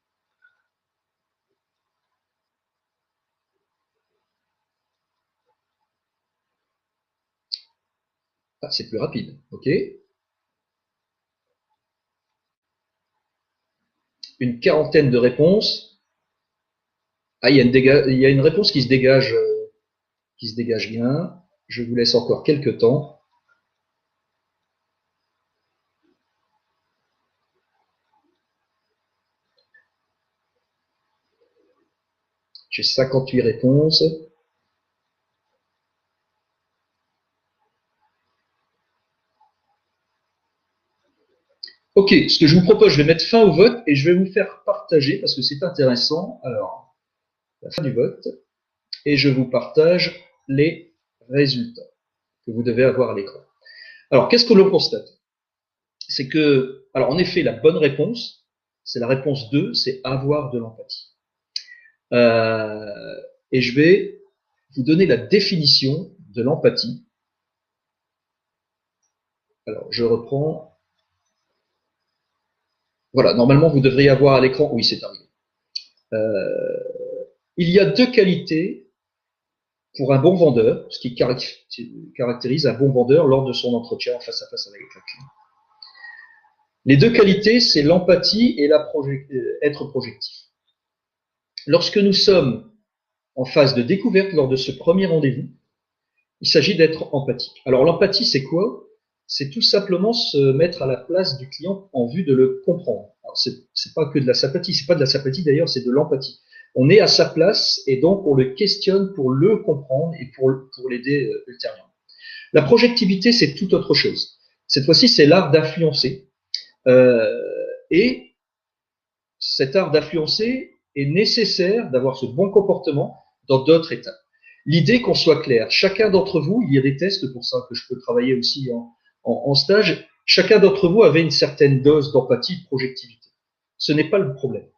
Ah, c'est plus rapide, ok. Une quarantaine de réponses. Ah, il y a une réponse qui se dégage bien. Je vous laisse encore quelques temps. J'ai 58 réponses. Ok, ce que je vous propose, je vais mettre fin au vote et je vais vous faire partager, parce que c'est intéressant, alors, la fin du vote, et je vous partage les résultats que vous devez avoir à l'écran. Alors, qu'est-ce que l'on constate? C'est que, alors en effet, la bonne réponse, c'est la réponse 2, c'est avoir de l'empathie. Et je vais vous donner la définition de l'empathie. Alors, je reprends. Voilà, normalement, vous devriez avoir à l'écran. Oui, c'est arrivé. Il y a 2 qualités pour un bon vendeur, ce qui caractérise un bon vendeur lors de son entretien face à face avec le client. Les 2 qualités, c'est l'empathie et être projectif. Lorsque nous sommes en phase de découverte lors de ce premier rendez-vous, il s'agit d'être empathique. Alors l'empathie, c'est quoi? C'est tout simplement se mettre à la place du client en vue de le comprendre. Alors c'est pas que de la sympathie, c'est pas de la sympathie d'ailleurs, c'est de l'empathie. On est à sa place et donc on le questionne pour le comprendre et pour l'aider ultérieurement. La projectivité, c'est tout autre chose. Cette fois-ci, c'est l'art d'influencer. Et cet art d'influencer est nécessaire d'avoir ce bon comportement dans d'autres étapes. L'idée qu'on soit clair, chacun d'entre vous, il y a des tests pour ça que je peux travailler aussi en stage, chacun d'entre vous avait une certaine dose d'empathie, de projectivité. Ce n'est pas le problème.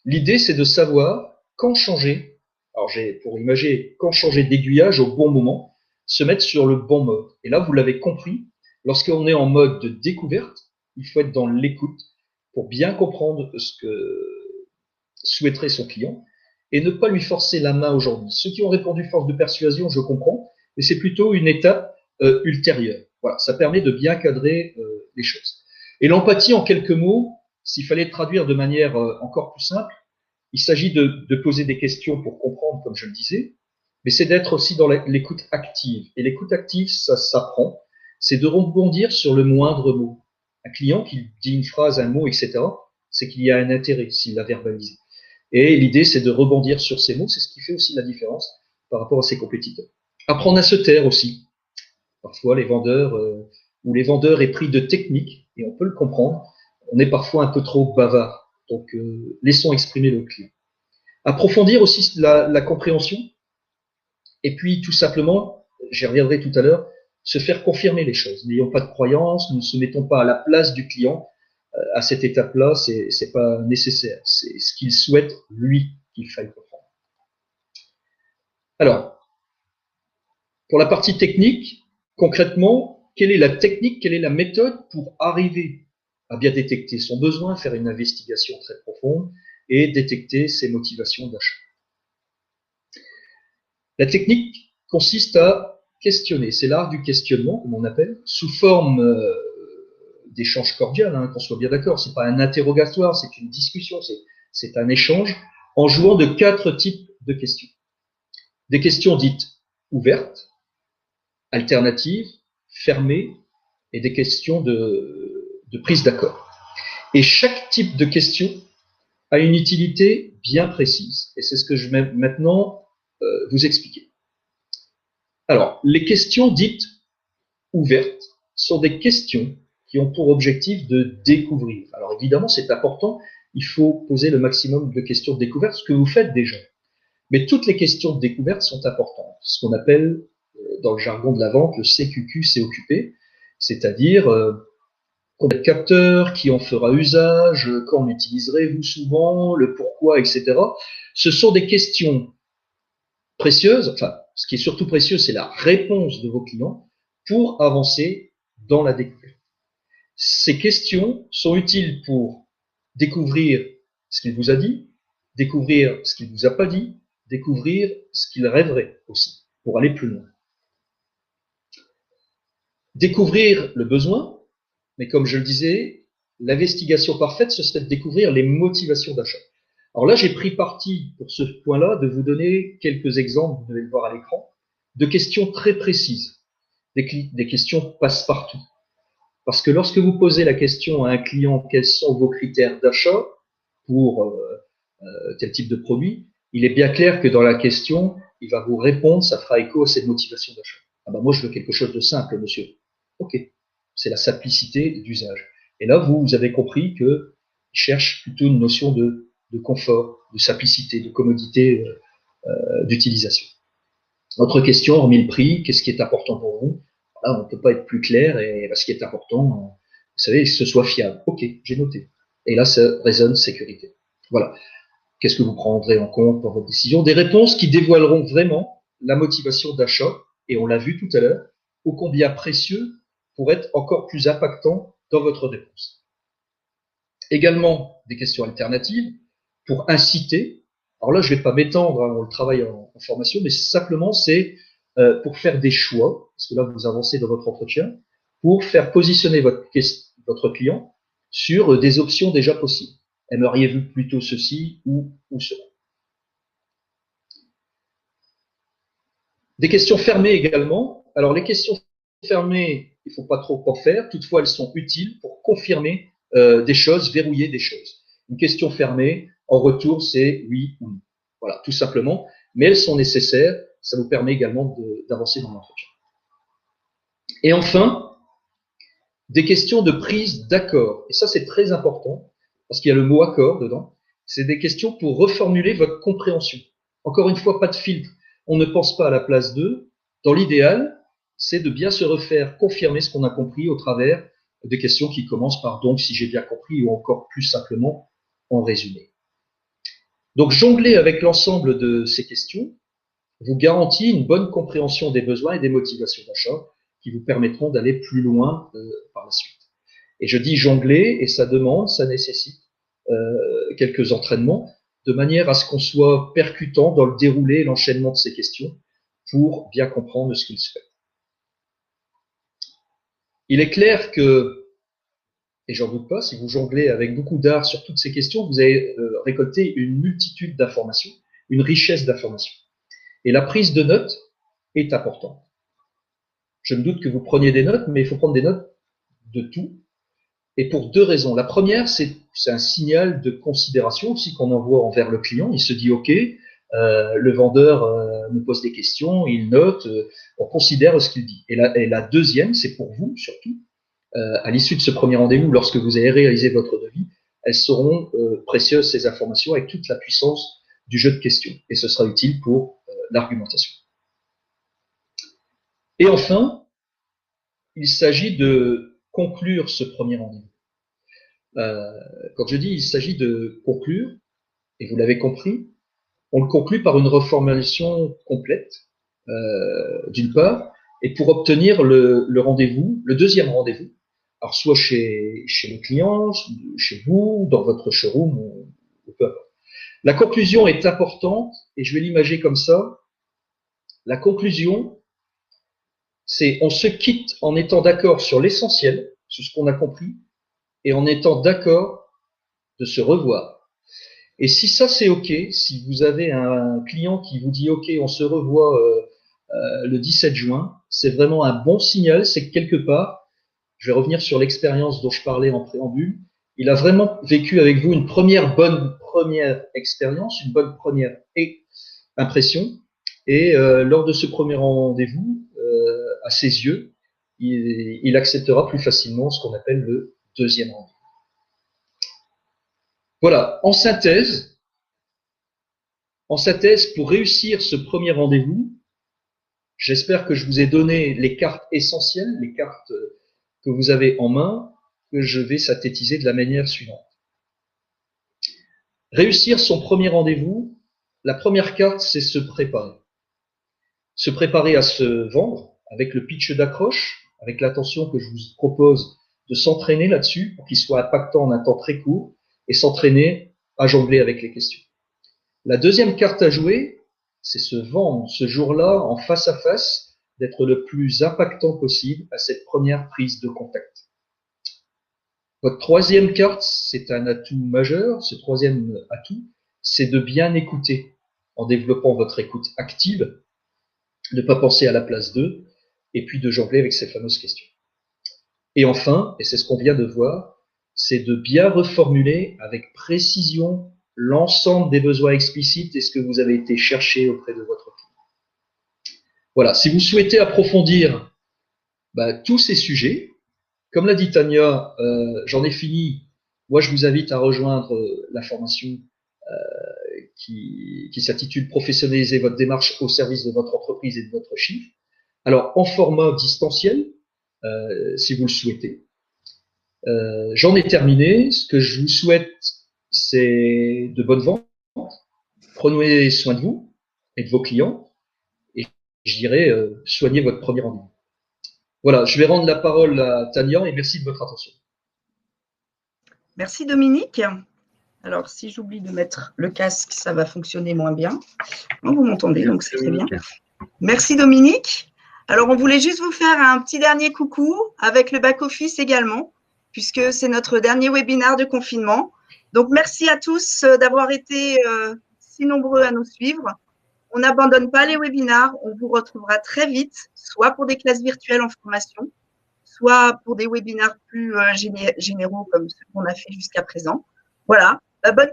L'idée, c'est de savoir quand changer, alors pour imaginer, quand changer d'aiguillage au bon moment, se mettre sur le bon mode. Et là, vous l'avez compris, lorsqu'on est en mode de découverte, il faut être dans l'écoute pour bien comprendre ce que souhaiterait son client et ne pas lui forcer la main aujourd'hui. Ceux qui ont répondu force de persuasion, je comprends, mais c'est plutôt une étape ultérieure. Voilà, ça permet de bien cadrer les choses. Et l'empathie, en quelques mots, s'il fallait traduire de manière encore plus simple, il s'agit de poser des questions pour comprendre, comme je le disais, mais c'est d'être aussi dans l'écoute active. Et l'écoute active, ça s'apprend, c'est de rebondir sur le moindre mot. Un client qui dit une phrase, un mot, etc., c'est qu'il y a un intérêt s'il l'a verbalisé. Et l'idée, c'est de rebondir sur ces mots, c'est ce qui fait aussi la différence par rapport à ses compétiteurs. Apprendre à se taire aussi. Parfois, les vendeurs, ou les vendeurs est pris de technique, et on peut le comprendre, on est parfois un peu trop bavard. Donc, laissons exprimer le client. Approfondir aussi la compréhension, et puis tout simplement, j'y reviendrai tout à l'heure, se faire confirmer les choses. N'ayons pas de croyance, ne se mettons pas à la place du client. À cette étape-là, c'est pas nécessaire. C'est ce qu'il souhaite, lui, qu'il faille comprendre. Alors, Pour la partie technique, concrètement, quelle est la technique, quelle est la méthode pour arriver à bien détecter son besoin, faire une investigation très profonde et détecter ses motivations d'achat. La technique consiste à questionner, c'est l'art du questionnement, comme on appelle, sous forme d'échange cordial, hein, qu'on soit bien d'accord, c'est pas un interrogatoire, c'est une discussion, c'est un échange, en jouant de 4 types de questions. Des questions dites ouvertes, alternatives, fermées, et des questions de prise d'accord. Et chaque type de question a une utilité bien précise. Et c'est ce que je vais maintenant vous expliquer. Alors, les questions dites ouvertes sont des questions qui ont pour objectif de découvrir. Alors évidemment, c'est important, il faut poser le maximum de questions de découverte, ce que vous faites déjà. Mais toutes les questions de découverte sont importantes, ce qu'on appelle dans le jargon de la vente le CQQ, COQP, c'est-à-dire combien de capteurs, qui en fera usage, quand l'utiliserez-vous souvent, le pourquoi, etc. Ce sont des questions précieuses, enfin, ce qui est surtout précieux, c'est la réponse de vos clients pour avancer dans la découverte. Ces questions sont utiles pour découvrir ce qu'il vous a dit, découvrir ce qu'il vous a pas dit, découvrir ce qu'il rêverait aussi, pour aller plus loin. Découvrir le besoin, mais comme je le disais, l'investigation parfaite, ce serait de découvrir les motivations d'achat. Alors là, j'ai pris parti pour ce point-là de vous donner quelques exemples, vous devez le voir à l'écran, de questions très précises, des questions passe-partout. Parce que lorsque vous posez la question à un client, quels sont vos critères d'achat pour tel type de produit, il est bien clair que dans la question, il va vous répondre, ça fera écho à cette motivation d'achat. Ah ben moi, je veux quelque chose de simple, monsieur. Ok, c'est la simplicité d'usage. Et là, vous avez compris qu'il cherche plutôt une notion de confort, de simplicité, de commodité d'utilisation. Autre question, hormis le prix, qu'est-ce qui est important pour vous? Là, on ne peut pas être plus clair, et ce qui est important, vous savez, que ce soit fiable. Ok, j'ai noté. Et là, ça résonne sécurité. Voilà. Qu'est-ce que vous prendrez en compte dans votre décision? Des réponses qui dévoileront vraiment la motivation d'achat, et on l'a vu tout à l'heure, ô combien précieux pour être encore plus impactant dans votre réponse. Également, des questions alternatives pour inciter. Alors là, je ne vais pas m'étendre, hein, on le travaille en formation, mais simplement, c'est pour faire des choix, parce que là, vous avancez dans votre entretien, pour faire positionner votre client sur des options déjà possibles. Aimeriez-vous plutôt ceci ou cela? Des questions fermées également. Alors, les questions fermées, il ne faut pas trop en faire. Toutefois, elles sont utiles pour confirmer des choses, verrouiller des choses. Une question fermée, en retour, c'est oui ou non. Voilà, tout simplement. Mais elles sont nécessaires. Ça vous permet également d'avancer dans l'entretien. Et enfin, des questions de prise d'accord. Et ça, c'est très important, parce qu'il y a le mot accord dedans. C'est des questions pour reformuler votre compréhension. Encore une fois, pas de filtre. On ne pense pas à la place d'eux. Dans l'idéal, c'est de bien se refaire confirmer ce qu'on a compris au travers des questions qui commencent par donc, si j'ai bien compris, ou encore plus simplement en résumé. Donc, jongler avec l'ensemble de ces questions vous garantit une bonne compréhension des besoins et des motivations d'achat qui vous permettront d'aller plus loin par la suite. Et je dis jongler, et ça demande, ça nécessite quelques entraînements, de manière à ce qu'on soit percutant dans le déroulé et l'enchaînement de ces questions pour bien comprendre ce qu'il se fait. Il est clair que, et j'en doute pas, si vous jonglez avec beaucoup d'art sur toutes ces questions, vous allez récolter une multitude d'informations, une richesse d'informations. Et la prise de notes est importante. Je me doute que vous preniez des notes, mais il faut prendre des notes de tout, et pour 2 raisons. La première, c'est un signal de considération aussi qu'on envoie envers le client. Il se dit, OK, le vendeur me pose des questions, il note, on considère ce qu'il dit. Et la deuxième, c'est pour vous surtout, à l'issue de ce premier rendez-vous, lorsque vous avez réalisé votre devis, elles seront précieuses, ces informations, avec toute la puissance du jeu de questions. Et ce sera utile pour l'argumentation. Et enfin, il s'agit de conclure ce premier rendez-vous. Quand je dis il s'agit de conclure, et vous l'avez compris, on le conclut par une reformulation complète d'une part, et pour obtenir le rendez-vous, le deuxième rendez-vous, alors soit chez le client, chez vous, dans votre showroom, ou peu importe. La conclusion est importante, et je vais l'imager comme ça. La conclusion, c'est on se quitte en étant d'accord sur l'essentiel, sur ce qu'on a compris, et en étant d'accord de se revoir. Et si ça c'est OK, si vous avez un client qui vous dit OK, on se revoit le 17 juin, c'est vraiment un bon signal, c'est que quelque part, je vais revenir sur l'expérience dont je parlais en préambule, il a vraiment vécu avec vous une bonne première expérience, une bonne première impression, et lors de ce premier rendez-vous, à ses yeux, il acceptera plus facilement ce qu'on appelle le deuxième rendez-vous. Voilà, en synthèse, pour réussir ce premier rendez-vous, j'espère que je vous ai donné les cartes essentielles, les cartes que vous avez en main, que je vais synthétiser de la manière suivante. Réussir son premier rendez-vous, la première carte, c'est se préparer. Se préparer à se vendre avec le pitch d'accroche, avec l'attention que je vous propose de s'entraîner là-dessus pour qu'il soit impactant en un temps très court et s'entraîner à jongler avec les questions. La deuxième carte à jouer, c'est se vendre ce jour-là en face à face, d'être le plus impactant possible à cette première prise de contact. Votre troisième carte, c'est un atout majeur. Ce troisième atout, c'est de bien écouter en développant votre écoute active, de ne pas penser à la place d'eux, et puis de jongler avec ces fameuses questions. Et enfin, et c'est ce qu'on vient de voir, c'est de bien reformuler avec précision l'ensemble des besoins explicites et ce que vous avez été chercher auprès de votre client. Voilà, si vous souhaitez approfondir tous ces sujets, comme l'a dit Tania, j'en ai fini. Moi, je vous invite à rejoindre la formation qui s'intitule Professionnaliser votre démarche au service de votre entreprise et de votre chiffre. Alors, en format distanciel, si vous le souhaitez. J'en ai terminé. Ce que je vous souhaite, c'est de bonnes ventes. Prenez soin de vous et de vos clients. Et je dirais, soignez votre premier rendez-vous. Voilà, je vais rendre la parole à Tania et merci de votre attention. Merci Dominique. Alors, si j'oublie de mettre le casque, ça va fonctionner moins bien. Vous m'entendez, donc c'est très bien. Merci Dominique. Alors, on voulait juste vous faire un petit dernier coucou avec le back-office également, puisque c'est notre dernier webinaire de confinement. Donc, merci à tous d'avoir été si nombreux à nous suivre. On n'abandonne pas les webinaires. On vous retrouvera très vite, soit pour des classes virtuelles en formation, soit pour des webinaires plus généraux comme ceux qu'on a fait jusqu'à présent. Voilà. Bonne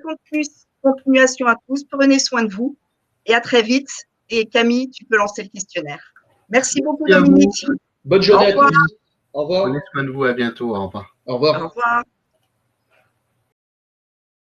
continuation à tous. Prenez soin de vous et à très vite. Et Camille, tu peux lancer le questionnaire. Merci beaucoup, Dominique. Bonne journée à tous. Au revoir. Prenez soin de vous. À bientôt. Au revoir. Au revoir. Au revoir.